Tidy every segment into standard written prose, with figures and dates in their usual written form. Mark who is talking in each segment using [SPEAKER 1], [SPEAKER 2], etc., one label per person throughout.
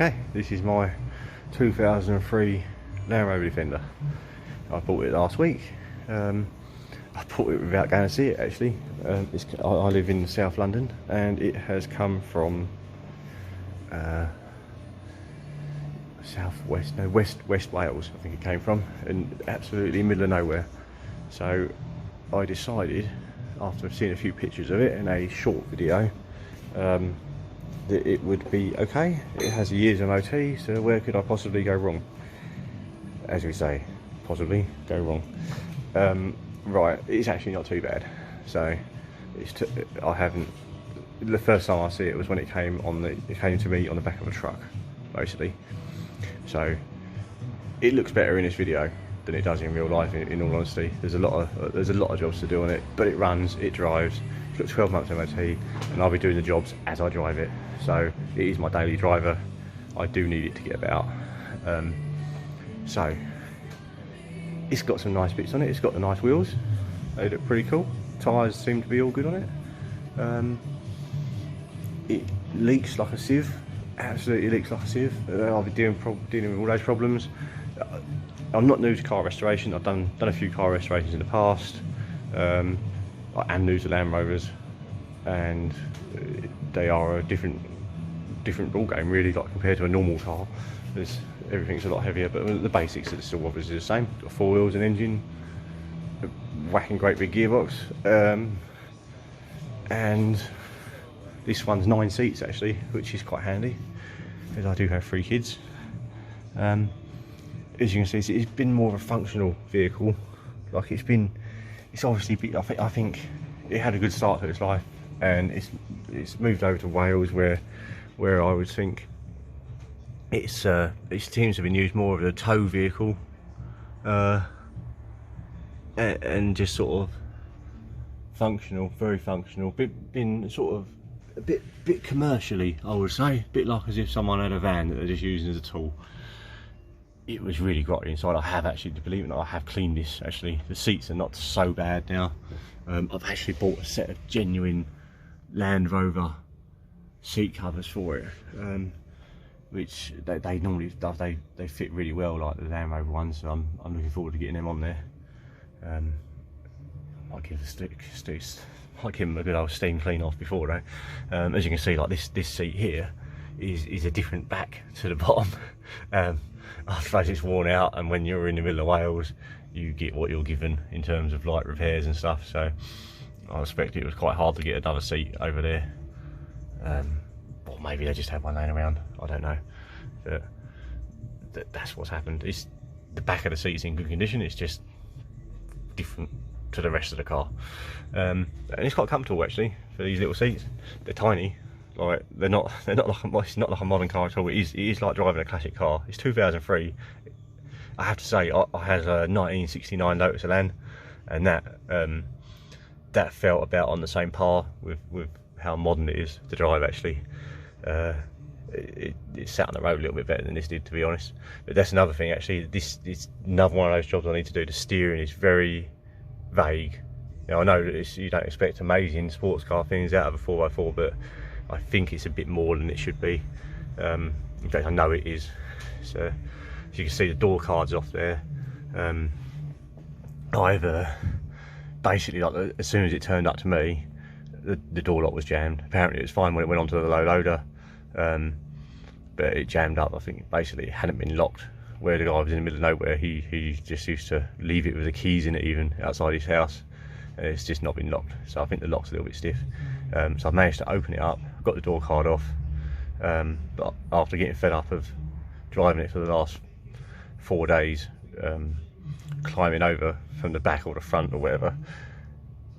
[SPEAKER 1] Okay, this is my 2003 Landrover Defender. I bought it last week. I bought it without going to see it actually. I live in South London and it has come from West Wales, I think it came from, and absolutely in the middle of nowhere. So I decided, after seeing a few pictures of it and a short video, that it would be okay. It has a year's MOT, so where could I possibly go wrong? As we say, possibly go wrong. Right, it's actually not too bad. So I haven't. The first time I see it was when it came to me on the back of a truck, basically. So it looks better in this video than it does in real life. In all honesty, there's a lot of jobs to do on it, but it runs, it drives. It's got 12 months MOT, and I'll be doing the jobs as I drive it. So it is my daily driver. I do need it to get about. So it's got some nice bits on it. It's got the nice wheels. They look pretty cool. Tyres seem to be all good on it. It leaks like a sieve. Absolutely leaks like a sieve. I'll be dealing with all those problems. I'm not new to car restoration. I've done a few car restorations in the past. I am new to Land Rovers, and they are a different ball game really, like compared to a normal car. Everything's a lot heavier, but the basics are still obviously the same. Got 4 wheels, an engine, a whacking great big gearbox, and this one's 9 seats actually, which is quite handy because I do have 3 kids. As you can see, it's been more of a functional vehicle. Like it's obviously been, I think it had a good start to its life, and it's moved over to Wales where I would think it seems to be used more of a tow vehicle, and just sort of functional, very functional, been sort of a bit commercially, I would say, a bit like as if someone had a van that they're just using as a tool. It was really grotty inside. I have actually, believe it or not, I have cleaned this actually. The seats are not so bad now. I've actually bought a set of genuine Landrover seat covers for it, which they normally they fit really well, like the Landrover ones. So I'm looking forward to getting them on there. Might give them a good old steam clean off before though. As you can see, like this seat here is a different back to the bottom. I suppose it's worn out, and when you're in the middle of Wales, you get what you're given in terms of light repairs and stuff. So I expect it was quite hard to get another seat over there. Or maybe they just had one laying around. I don't know. But that's what's happened. It's the back of the seat's in good condition. It's just different to the rest of the car, and it's quite comfortable actually for these little seats. They're tiny. Like it's not like a modern car at all. It is like driving a classic car. It's 2003. I have to say, I had a 1969 Lotus Elan, and that felt about on the same par with how modern it is to drive actually. It sat on the road a little bit better than this did, to be honest. But that's another thing actually. This is another one of those jobs I need to do. The steering is very vague. You know, I know that you don't expect amazing sports car things out of a 4x4, but I think it's a bit more than it should be. In fact, I know it is. So as you can see, the door card's off there. Basically, like, as soon as it turned up to me, the door lock was jammed. Apparently it was fine when it went onto the low loader, but it jammed up. I think basically it hadn't been locked. Where the guy was in the middle of nowhere, he just used to leave it with the keys in it even outside his house. It's just not been locked, so I think the lock's a little bit stiff. So I've managed to open it up, got the door card off, but after getting fed up of driving it for the last 4 days, climbing over from the back or the front or whatever,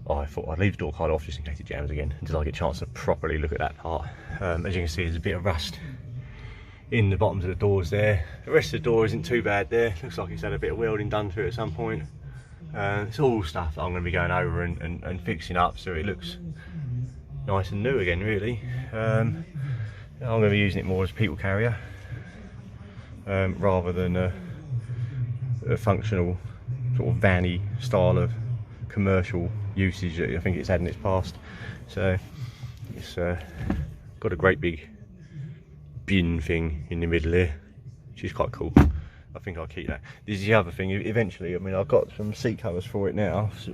[SPEAKER 1] I thought I'd leave the door card off just in case it jams again, until I get a chance to properly look at that part. As you can see, there's a bit of rust in the bottoms of the doors there. The rest of the door isn't too bad there. Looks like it's had a bit of welding done to it at some point. It's all stuff that I'm going to be going over and fixing up so it looks nice and new again really. I'm going to be using it more as a people carrier, rather than a functional sort of vanny style of commercial usage that I think it's had in its past. So it's got a great big bin thing in the middle here, which is quite cool. I think I'll keep that. This is the other thing, eventually, I mean, I've got some seat covers for it now. So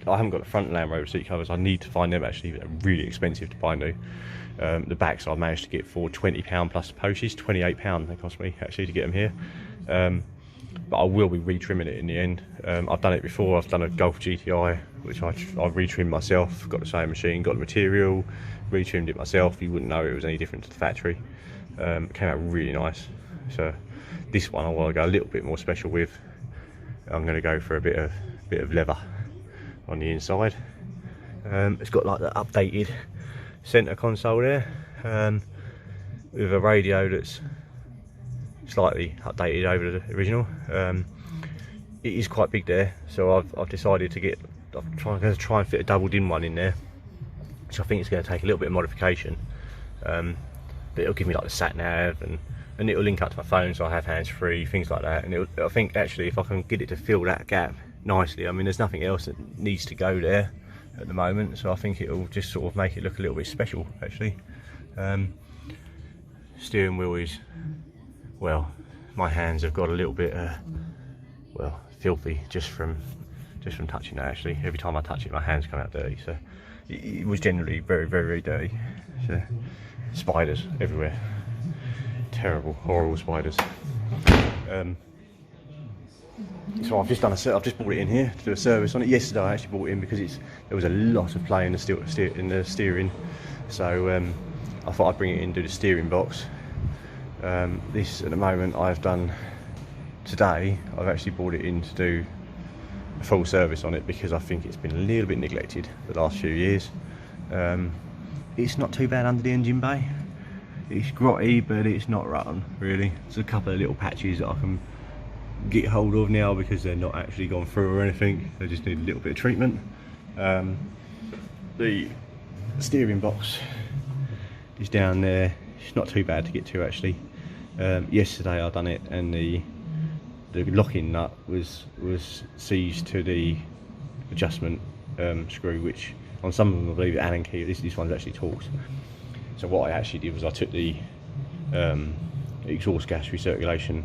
[SPEAKER 1] I haven't got the front Landrover seat covers. I need to find them, actually. They're really expensive to buy new. The backs I managed to get for £20 plus the postage. £28 they cost me, actually, to get them here. But I will be retrimming it in the end. I've done it before. I've done a Golf GTI, which I retrimmed myself. Got the same machine, got the material, retrimmed it myself. You wouldn't know it was any different to the factory. It came out really nice. So this one I want to go a little bit more special with. I'm going to go for a bit of leather on the inside. It's got like the updated centre console there, with a radio that's slightly updated over the original. It is quite big there, so I've decided to get. I'm going to try and fit a double DIN one in there, which I think is going to take a little bit of modification. But it'll give me like the sat nav, and it'll link up to my phone, so I have hands free, things like that. And I think actually, if I can get it to fill that gap nicely, I mean, there's nothing else that needs to go there at the moment, so I think it'll just sort of make it look a little bit special, actually. Steering wheel is, well, my hands have got a little bit well, filthy just from touching it. Actually, every time I touch it, my hands come out dirty, so it was generally very, very, very dirty. So, spiders everywhere, terrible, horrible spiders. So I've just brought it in here to do a service on it. Yesterday I actually brought it in because there was a lot of play in the steering, so I thought I'd bring it in and do the steering box. This at the moment I've done today. I've actually brought it in to do a full service on it because I think it's been a little bit neglected the last few years. It's not too bad under the engine bay. It's grotty, but it's not rotten really. There's a couple of little patches that I can get hold of now because they're not actually gone through or anything. They just need a little bit of treatment. The steering box is down there. It's not too bad to get to, actually. Yesterday I done it, and the locking nut was seized to the adjustment screw, which on some of them I believe Allen key. This one's actually Torx. So what I actually did was I took the exhaust gas recirculation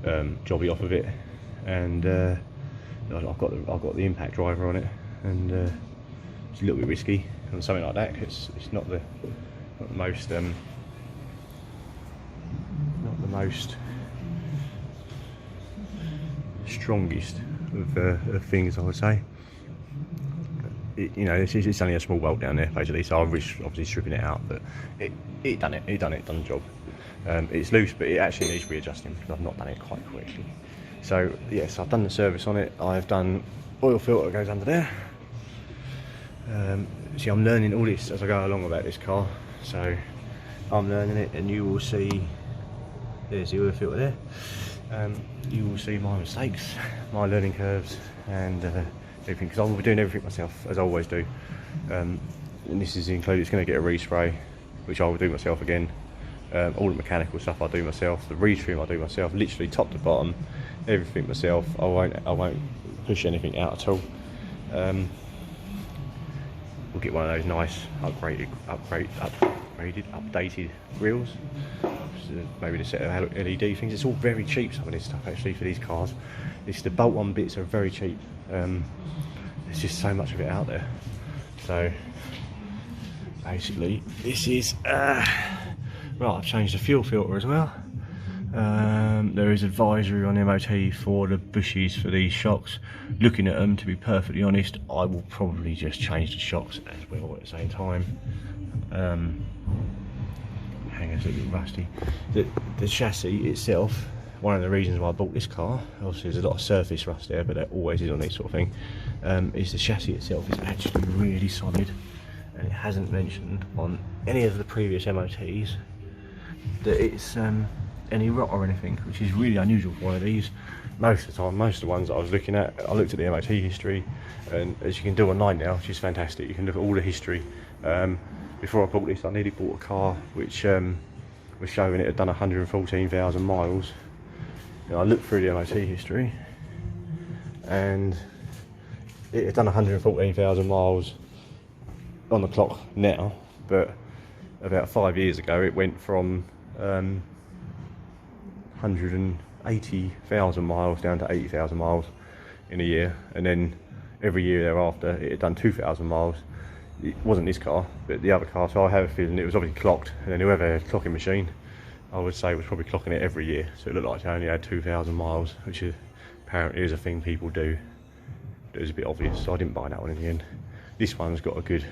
[SPEAKER 1] jobby off of it, and I've got the impact driver on it, and it's a little bit risky on something like that because it's not the most strongest of things, I would say. You know, it's only a small bolt down there basically, so I'm obviously stripping it out, but it done the job. It's loose, but it actually needs readjusting because I've not done it quite correctly. So yes, I've done the service on it. I've done oil filter goes under there. See, I'm learning all this as I go along about this car, so I'm learning it, and you will see. There's the oil filter there. You will see my mistakes, my learning curves, and everything, because I'll be doing everything myself as I always do. And this is included. It's going to get a respray, which I will do myself again. All the mechanical stuff I do myself. The retrim I do myself, literally top to bottom, everything myself. I won't push anything out at all. We'll get one of those nice updated grills. Maybe the set of LED things. It's all very cheap, some of this stuff actually for these cars. The bolt-on bits are very cheap. There's just so much of it out there. So basically, this is right. I've changed the fuel filter as well. There is advisory on MOT for the bushes for these shocks. Looking at them, to be perfectly honest, I will probably just change the shocks as well at the same time. Hanger's a bit rusty. The chassis itself, one of the reasons why I bought this car, obviously there's a lot of surface rust there, but there always is on this sort of thing, is the chassis itself is actually really solid, and it hasn't mentioned on any of the previous MOTs that it's any rot or anything, which is really unusual for one of these. Most of the time, most of the ones that I was looking at, I looked at the MOT history, and as you can do online now, which is fantastic, you can look at all the history. Before I bought this, I nearly bought a car which was showing it had done 114,000 miles. And I looked through the MOT history, and it had done 114,000 miles on the clock now, but about 5 years ago it went from 180,000 miles down to 80,000 miles in a year, and then every year thereafter it had done 2,000 miles. It wasn't this car, but the other car, so I have a feeling it was obviously clocked, and then whoever had a clocking machine, I would say, was probably clocking it every year, so it looked like it only had 2,000 miles, which is, apparently is a thing people do. It was a bit obvious, so I didn't buy that one in the end. This one's got a good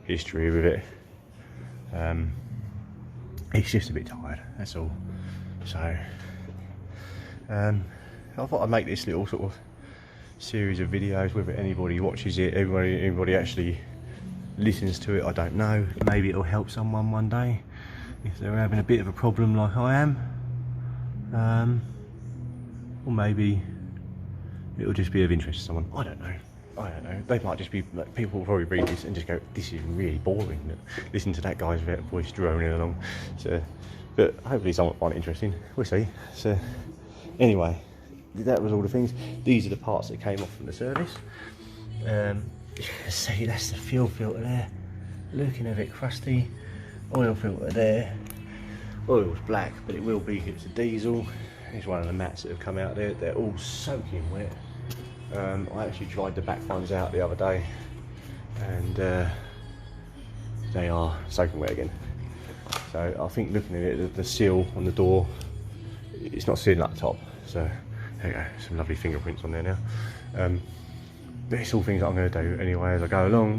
[SPEAKER 1] history with it. It's just a bit tired, that's all. So I thought I'd make this little sort of series of videos. Whether anybody watches it, anybody actually listens to it, I don't know. Maybe it'll help someone one day if they're having a bit of a problem like I am, or maybe it'll just be of interest to someone. I don't know. They might just be like, people will probably read this and just go, this is really boring, listen to that guy's voice droning along. So, but hopefully someone will find it interesting, we'll see. So anyway, that was all the things. These are the parts that came off from the service. See, that's the fuel filter there, looking a bit crusty. Oil filter there, oil's black, but it will be, it's a diesel. Here's one of the mats that have come out there, they're all soaking wet. I actually tried the back ones out the other day, and they are soaking wet again. So I think looking at it, the seal on the door, it's not sealing up the top. So there you go, some lovely fingerprints on there now. But it's all things that I'm going to do anyway as I go along.